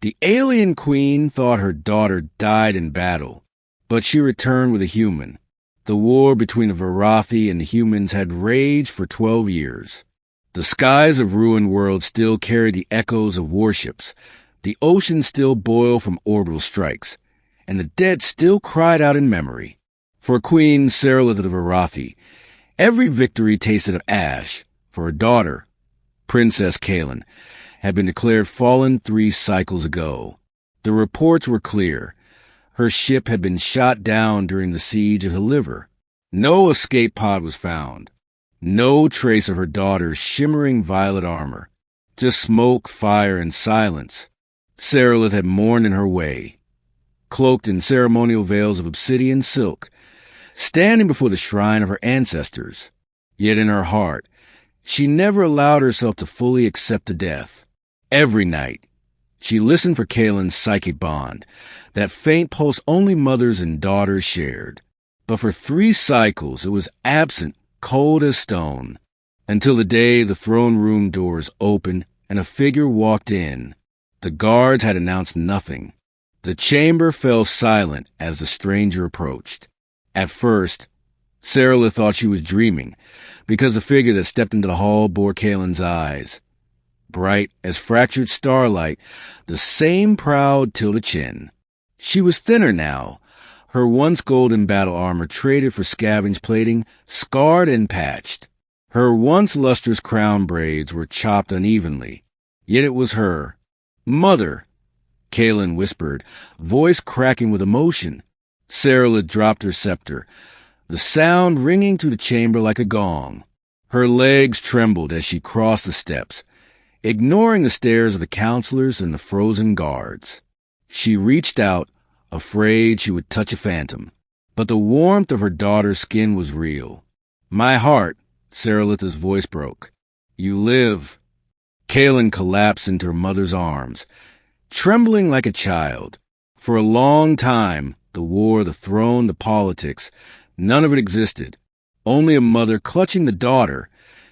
The alien queen thought her daughter died in battle, but she returned with a human. The war between the Varathi and the humans had raged for 12 years. The skies of ruined worlds still carry the echoes of warships. The oceans still boil from orbital strikes, and the dead still cried out in memory. For Queen Saralith of the Varathi, every victory tasted of ash. For her daughter, Princess Kaelin, had been declared fallen 3 cycles ago. The reports were clear. Her ship had been shot down during the siege of Heliver. No escape pod was found. No trace of her daughter's shimmering violet armor. Just smoke, fire, and silence. Saralith had mourned in her way, cloaked in ceremonial veils of obsidian silk, standing before the shrine of her ancestors. Yet in her heart, she never allowed herself to fully accept the death. Every night, she listened for Kaelin's psychic bond, that faint pulse only mothers and daughters shared. But for 3 cycles it was absent, cold as stone, until the day the throne room doors opened and a figure walked in. The guards had announced nothing. The chamber fell silent as the stranger approached. At first, Saralith thought she was dreaming, because the figure that stepped into the hall bore Kaelin's eyes. Bright as fractured starlight, the same proud tilted chin. She was thinner now, her once golden battle armor traded for scavenged plating, scarred and patched. Her once lustrous crown braids were chopped unevenly. Yet it was her. "Mother," Kaelin whispered, voice cracking with emotion. Saralith dropped her scepter, the sound ringing through the chamber like a gong. Her legs trembled as she crossed the steps, ignoring the stares of the counselors and the frozen guards. She reached out, afraid she would touch a phantom. But the warmth of her daughter's skin was real. "My heart," Saralith's voice broke. "You live." Kaelin collapsed into her mother's arms, trembling like a child. For a long time, the war, the throne, the politics, none of it existed. Only a mother clutching the daughter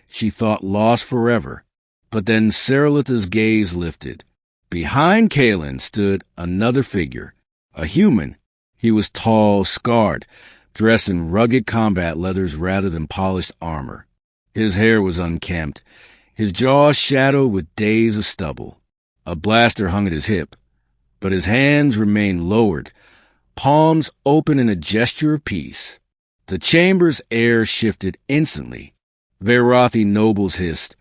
she thought lost forever. But then Saralith's gaze lifted. Behind Kaelin stood another figure, a human. He was tall, scarred, dressed in rugged combat leathers rather than polished armor. His hair was unkempt, his jaw shadowed with days of stubble. A blaster hung at his hip, but his hands remained lowered, palms open in a gesture of peace. The chamber's air shifted instantly. Varathi nobles hissed,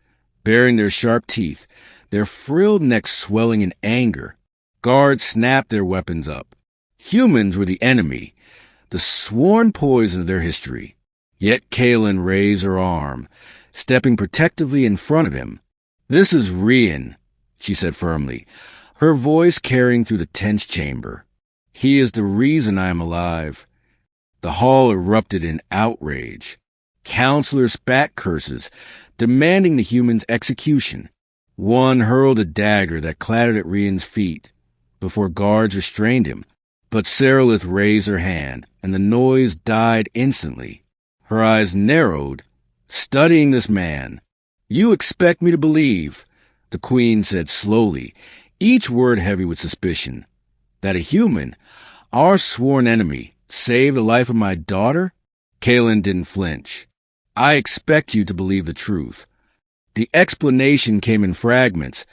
baring their sharp teeth, their frilled necks swelling in anger. Guards snapped their weapons up. Humans were the enemy, the sworn poison of their history. Yet Kaelin raised her arm, stepping protectively in front of him. "This is Rian," she said firmly, her voice carrying through the tense chamber. "He is the reason I am alive." The hall erupted in outrage. Counselors spat curses, demanding the human's execution. One hurled a dagger that clattered at Rian's feet before guards restrained him. But Saralith raised her hand, and the noise died instantly. Her eyes narrowed, studying this man. "You expect me to believe," the queen said slowly, each word heavy with suspicion, "that a human, our sworn enemy, saved the life of my daughter?" Kaelin didn't flinch. "I expect you to believe the truth." The explanation came in fragments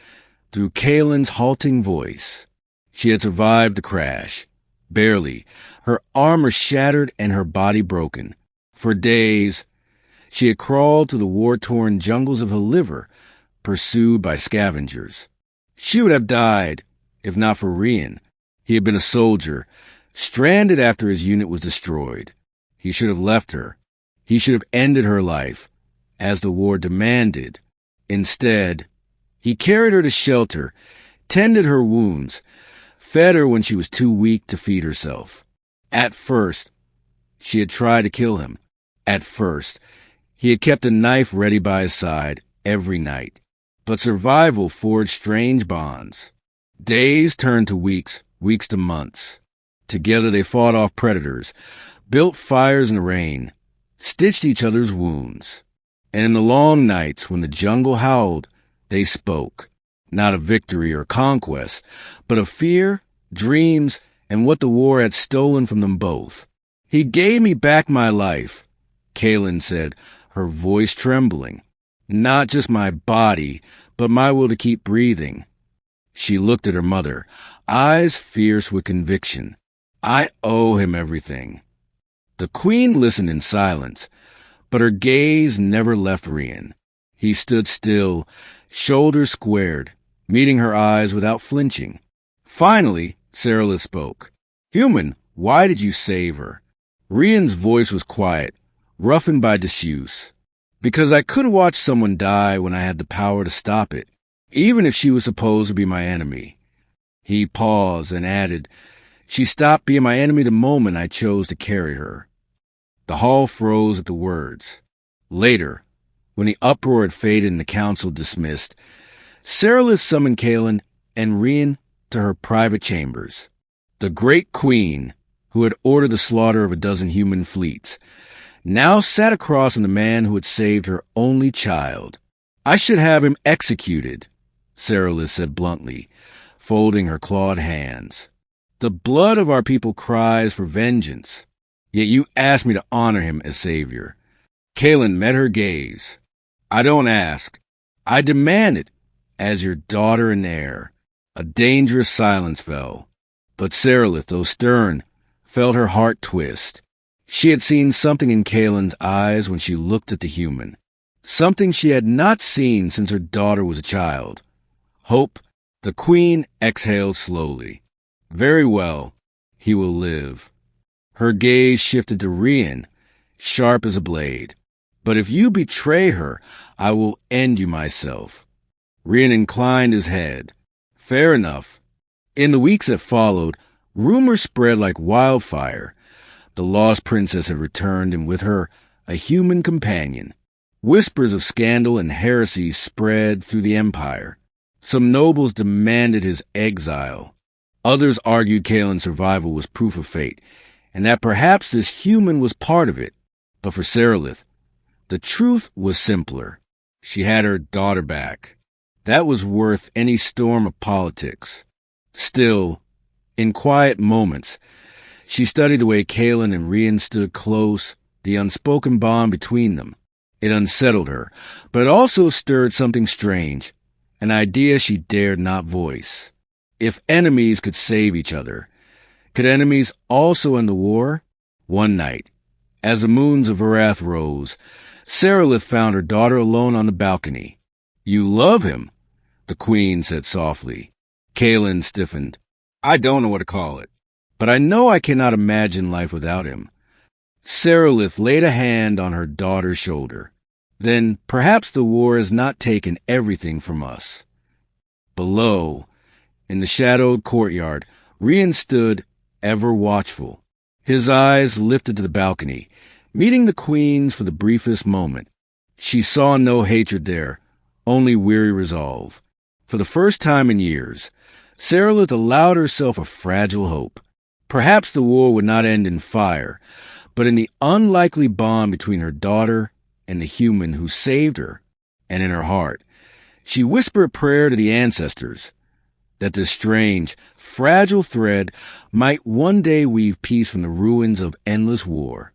through Kaelin's halting voice. She had survived the crash. Barely, her armor shattered and her body broken. For days, she had crawled through the war-torn jungles of Heliver, pursued by scavengers. She would have died, if not for Rian. He had been a soldier, stranded after his unit was destroyed. He should have left her. He should have ended her life, as the war demanded. Instead, he carried her to shelter, tended her wounds, fed her when she was too weak to feed herself. At first, she had tried to kill him. At first, he had kept a knife ready by his side every night. But survival forged strange bonds. Days turned to weeks, weeks to months. Together they fought off predators, built fires in the rain, stitched each other's wounds. And in the long nights when the jungle howled, they spoke. not of victory or conquest, but of fear, dreams, and what the war had stolen from them both. He gave me back my life, Kaylin said, her voice trembling. Not just my body, but my will to keep breathing. She looked at her mother, eyes fierce with conviction. I owe him everything. The queen listened in silence, but her gaze never left Rian. He stood still, shoulders squared, meeting her eyes without flinching. Finally, Saralith spoke. Human, why did you save her? Rian's voice was quiet, roughened by disuse. Because I couldn't watch someone die when I had the power to stop it, even if she was supposed to be my enemy. He paused and added, she stopped being my enemy the moment I chose to carry her. The hall froze at the words. Later, when the uproar had faded and the council dismissed, Saralith summoned Kaylin and Rian to her private chambers. The great queen, who had ordered the slaughter of a dozen human fleets, now sat across from the man who had saved her only child. I should have him executed, Saralith said bluntly, folding her clawed hands. The blood of our people cries for vengeance, yet you asked me to honor him as savior. Kaylin met her gaze. I don't ask. I demand it, as your daughter and heir. A dangerous silence fell, but Saralith, though stern, felt her heart twist. She had seen something in Kaylin's eyes when she looked at the human, something she had not seen since her daughter was a child. Hope. The queen exhaled slowly. Very well, he will live. Her gaze shifted to Rian, sharp as a blade. But if you betray her, I will end you myself. Rian inclined his head. Fair enough. In the weeks that followed, rumors spread like wildfire. The lost princess had returned, and with her, a human companion. Whispers of scandal and heresy spread through the empire. Some nobles demanded his exile. Others argued Kaylin's survival was proof of fate, and that perhaps this human was part of it. But for Saralith, the truth was simpler. She had her daughter back. That was worth any storm of politics. Still, in quiet moments, she studied the way Kaylin and Rian stood close, the unspoken bond between them. It unsettled her, but it also stirred something strange, an idea she dared not voice. If enemies could save each other, could enemies also end the war? One night, as the moons of Varath rose, Saralith found her daughter alone on the balcony. You love him, the queen said softly. Kaylin stiffened. I don't know what to call it, but I know I cannot imagine life without him. Saralith laid a hand on her daughter's shoulder. Then perhaps the war has not taken everything from us. Below, in the shadowed courtyard, Rian stood, ever watchful. His eyes lifted to the balcony, meeting the queen's for the briefest moment. She saw no hatred there, only weary resolve. For the first time in years, Saralith allowed herself a fragile hope. Perhaps the war would not end in fire, but in the unlikely bond between her daughter and the human who saved her. And in her heart, she whispered a prayer to the ancestors, that this strange, fragile thread might one day weave peace from the ruins of endless war.